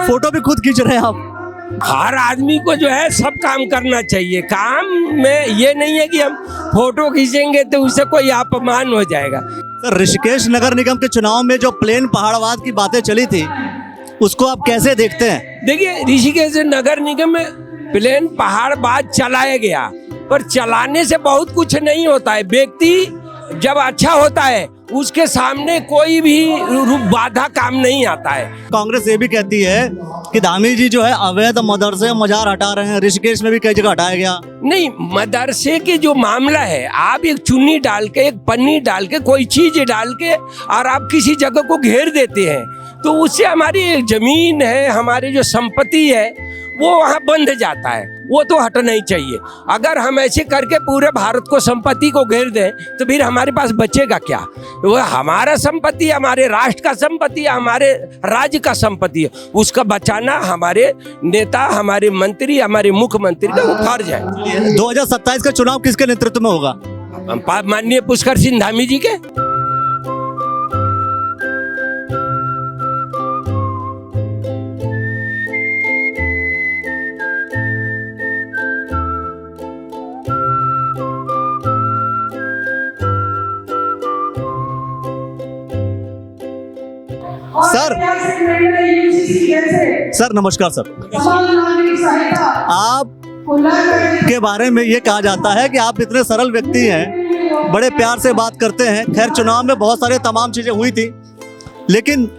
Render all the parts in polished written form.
Photo भी खुद खींच रहे हैं आप। हर आदमी को जो है सब काम करना चाहिए। काम में ये नहीं है कि हम फोटो खींचेंगे तो उसे कोई अपमान हो जाएगा। सर, ऋषिकेश नगर निगम के चुनाव में जो प्लेन पहाड़वाद की बातें चली थी उसको आप कैसे देखते हैं? देखिए, ऋषिकेश नगर निगम में प्लेन पहाड़वाद चलाया गया, पर चलाने से बहुत कुछ नहीं होता है। व्यक्ति जब अच्छा होता है उसके सामने कोई भी बाधा काम नहीं आता है। कांग्रेस ये भी कहती है कि धामी जी जो है अवैध मदरसे मजार हटा रहे हैं, ऋषिकेश में भी कई जगह हटाया गया। नहीं, मदरसे के जो मामला है, आप एक चुन्नी डाल के, एक पन्नी डाल के, कोई चीज डाल के और आप किसी जगह को घेर देते हैं तो उससे हमारी जमीन है, हमारी जो संपत्ति है वो वहाँ बंध जाता है। वो तो हटना ही चाहिए। अगर हम ऐसे करके पूरे भारत को संपत्ति को घेर दें तो फिर हमारे पास बचेगा क्या? वो हमारा संपत्ति, हमारे राष्ट्र का संपत्ति, हमारे राज्य का संपत्ति है, उसका बचाना हमारे नेता, हमारे मंत्री, हमारे मुख्यमंत्री का वो फर्ज है। 2027 का चुनाव किसके नेतृत्व में होगा? माननीय पुष्कर सिंह धामी जी के। सर नमस्कार सर। आप के बारे में ये कहा जाता है कि आप इतने सरल व्यक्ति हैं, बड़े प्यार से बात करते हैं। खैर, चुनाव में बहुत सारे तमाम चीजें हुई थी, लेकिन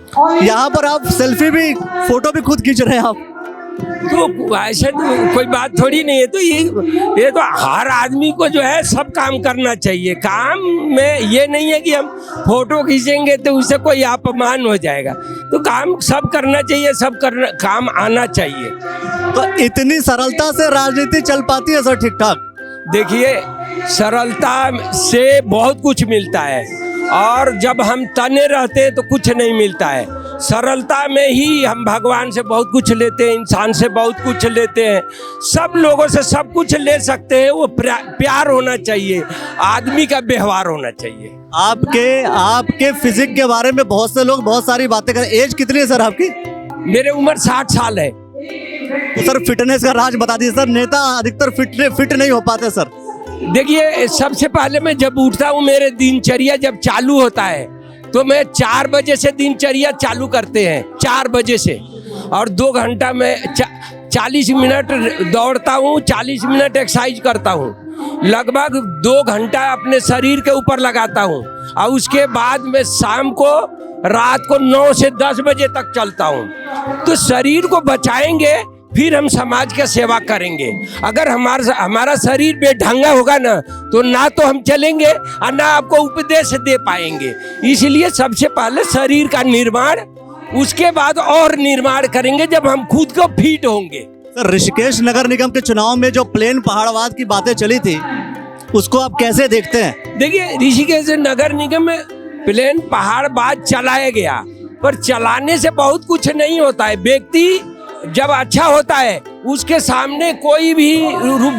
यहाँ पर आप सेल्फी भी, फोटो भी खुद खींच रहे हैं आप। तो ऐसा तो कोई बात थोड़ी नहीं है। तो ये तो हर आदमी को जो है सब काम करना चाहिए। काम में ये नहीं है कि हम फोटो खींचेंगे तो उसे कोई अपमान हो जाएगा। तो काम सब करना चाहिए, काम आना चाहिए। तो इतनी सरलता से राजनीति चल पाती है सर ठीक ठाक? देखिए, सरलता से बहुत कुछ मिलता है और जब हम तने रहते हैं तो कुछ नहीं मिलता है। सरलता में ही हम भगवान से बहुत कुछ लेते हैं, इंसान से बहुत कुछ लेते हैं, सब लोगों से सब कुछ ले सकते हैं। वो प्यार होना चाहिए, आदमी का व्यवहार होना चाहिए। आपके फिजिक के बारे में बहुत से लोग बहुत सारी बातें कर। एज कितनी है सर आपकी? मेरे उम्र 60 साल है। तो सर, फिटनेस का राज बता दीजिए सर। नेता अधिकतर फिट नहीं हो पाते सर। देखिए, सबसे पहले मैं जब उठता हूँ, मेरे दिनचर्या जब चालू होता है तो मैं 4 बजे से दिनचर्या चालू करते हैं, 4 बजे से, और 2 घंटा में 40 मिनट दौड़ता हूँ, 40 मिनट एक्सरसाइज करता हूँ, लगभग 2 घंटा अपने शरीर के ऊपर लगाता हूँ और उसके बाद मैं शाम को रात को 9 से 10 बजे तक चलता हूँ। तो शरीर को बचाएंगे फिर हम समाज का सेवा करेंगे। अगर हमारा शरीर बेढंगा होगा ना तो हम चलेंगे और ना आपको उपदेश दे पाएंगे। इसलिए सबसे पहले शरीर का निर्माण, उसके बाद और निर्माण करेंगे जब हम खुद को फिट होंगे। सर, ऋषिकेश नगर निगम के चुनाव में जो प्लेन पहाड़वाद की बातें चली थी उसको आप कैसे देखते हैं? देखिए, ऋषिकेश नगर निगम में प्लेन पहाड़वाद चलाया गया, पर चलाने से बहुत कुछ नहीं होता है। व्यक्ति जब अच्छा होता है उसके सामने कोई भी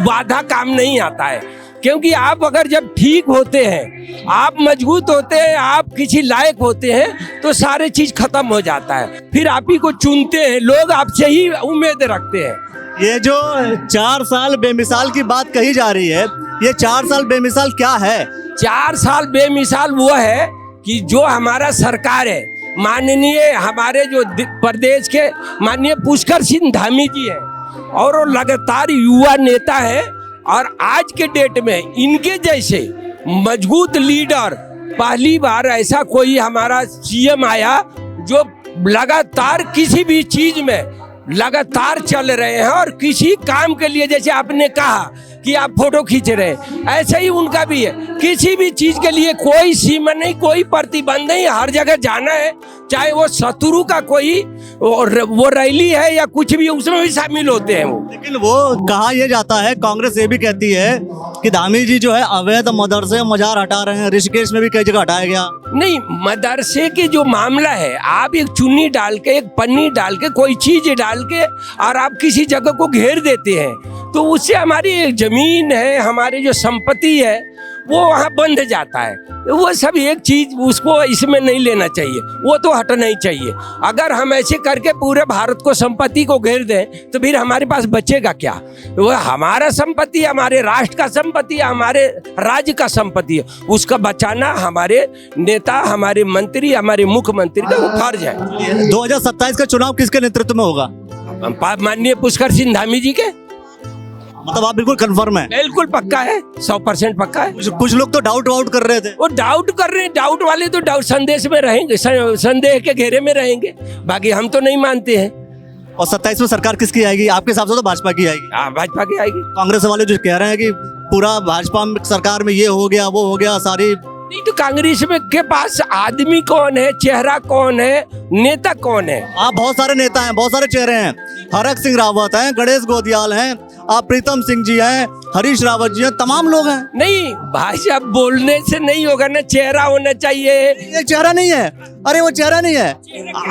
बाधा काम नहीं आता है। क्योंकि आप अगर जब ठीक होते हैं, आप मजबूत होते हैं, आप किसी लायक होते हैं तो सारे चीज खत्म हो जाता है। फिर आप ही को चुनते हैं, लोग आपसे ही उम्मीद रखते हैं। ये जो 4 साल बेमिसाल की बात कही जा रही है, ये 4 साल बेमिसाल क्या है? 4 साल बेमिसाल वो है कि जो हमारा सरकार है, माननीय हमारे जो प्रदेश के माननीय पुष्कर सिंह धामी जी हैं और वो लगातार युवा नेता है, और आज के डेट में इनके जैसे मजबूत लीडर पहली बार ऐसा कोई हमारा सीएम आया जो लगातार किसी भी चीज में लगातार चल रहे हैं। और किसी काम के लिए, जैसे आपने कहा कि आप फोटो खींच रहे हैं, ऐसे ही उनका भी है। किसी भी चीज के लिए कोई सीमा नहीं, कोई प्रतिबंध नहीं, हर जगह जाना है। चाहे वो शत्रु का कोई वो रैली है या कुछ भी, उसमें भी शामिल होते हैं वो। लेकिन वो कहा यह जाता है, कांग्रेस ये भी कहती है कि धामी जी जो है अवैध मदरसे मजार हटा रहे हैं, ऋषिकेश में भी कई जगह हटाया गया। नहीं, मदरसे के जो मामला है, आप एक चुन्नी डाल के, एक पन्नी डाल के, कोई चीज डाल के और आप किसी जगह को घेर देते हैं तो उससे हमारी जमीन है, हमारी जो संपत्ति है वो वहाँ बंध जाता है। वो सब एक चीज उसको इसमें नहीं लेना चाहिए, वो तो हटना ही चाहिए। अगर हम ऐसे करके पूरे भारत को संपत्ति को घेर दें तो फिर हमारे पास बचेगा क्या? वो हमारा संपत्ति, हमारे राष्ट्र का संपत्ति, हमारे राज्य का संपत्ति है, उसका बचाना हमारे नेता, हमारे मंत्री, हमारे मुख्यमंत्री का वो फर्ज है। 2027 का चुनाव किसके नेतृत्व में होगा? माननीय पुष्कर सिंह धामी जी के। मतलब आप बिल्कुल कंफर्म है? बिल्कुल पक्का है, 100% पक्का है। कुछ लोग तो डाउट वाउट कर रहे थे। वो डाउट कर रहे हैं, डाउट वाले तो डाउट संदेश में रहेंगे, संदेह के घेरे में रहेंगे, बाकी हम तो नहीं मानते हैं। और 27 में सरकार किसकी आएगी आपके हिसाब से? तो भाजपा की आएगी। हाँ, भाजपा की आएगी। कांग्रेस वाले जो कह रहे हैं कि पूरा भाजपा सरकार में ये हो गया वो हो गया, सारी नहीं तो कांग्रेस में के पास आदमी कौन है, चेहरा कौन है, नेता कौन है? आप बहुत सारे नेता हैं, बहुत सारे चेहरे हैं। हरक सिंह रावत हैं, गणेश गोदियाल हैं, आप प्रीतम सिंह जी हैं, हरीश रावत जी हैं, तमाम लोग हैं। नहीं भाई साहब, बोलने से नहीं होगा ना, चेहरा होना चाहिए। ये चेहरा नहीं है, अरे वो चेहरा नहीं है।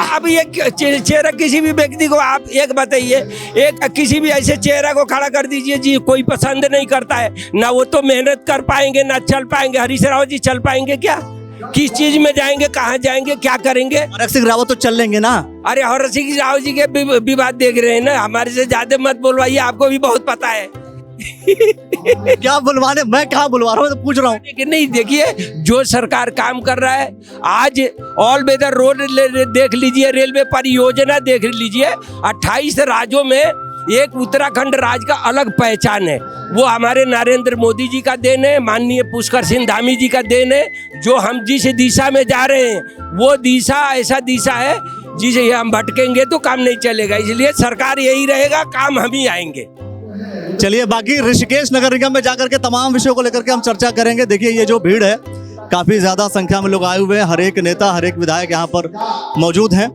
अब ये चेहरा किसी भी व्यक्ति को आप एक बताइए, एक किसी भी ऐसे चेहरा को खड़ा कर दीजिए जी, कोई पसंद नहीं करता है ना, वो तो मेहनत कर पाएंगे ना चल पाएंगे। हरीश रावत जी चल पाएंगे क्या? किस चीज में जाएंगे, कहाँ जाएंगे, क्या करेंगे? हरक सिंह रावत तो चल लेंगे ना। अरे हरक सिंह रावत जी के विवाद देख रहे हैं ना, हमारे से ज्यादा मत बोलवाइए, आपको भी बहुत पता है। क्या बुलवाने, मैं कहाँ बुलवा रहा हूँ, तो पूछ रहा हूँ। लेकिन नहीं, देखिए जो सरकार काम कर रहा है, आज ऑल वेदर रोड देख लीजिए, रेलवे परियोजना देख लीजिए, 28 राज्यों में एक उत्तराखंड राज्य का अलग पहचान है। वो हमारे नरेंद्र मोदी जी का देन है, माननीय पुष्कर सिंह धामी जी का देन है। जो हम जिस दिशा में जा रहे हैं वो दिशा ऐसा दिशा है जिसे हम भटकेंगे तो काम नहीं चलेगा, इसलिए सरकार यही रहेगा, काम हम ही आएंगे। चलिए, बाकी ऋषिकेश नगर निगम में जाकर के तमाम विषयों को लेकर के हम चर्चा करेंगे। देखिए ये जो भीड़ है, काफी ज्यादा संख्या में लोग आए हुए हैं, हर एक नेता, हर एक विधायक यहाँ पर मौजूद हैं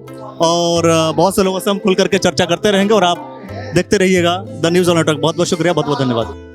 और बहुत से लोगों से हम खुल करके चर्चा करते रहेंगे और आप देखते रहिएगा द न्यूज़ ऑन नेटवर्क। बहुत बहुत शुक्रिया, बहुत बहुत धन्यवाद।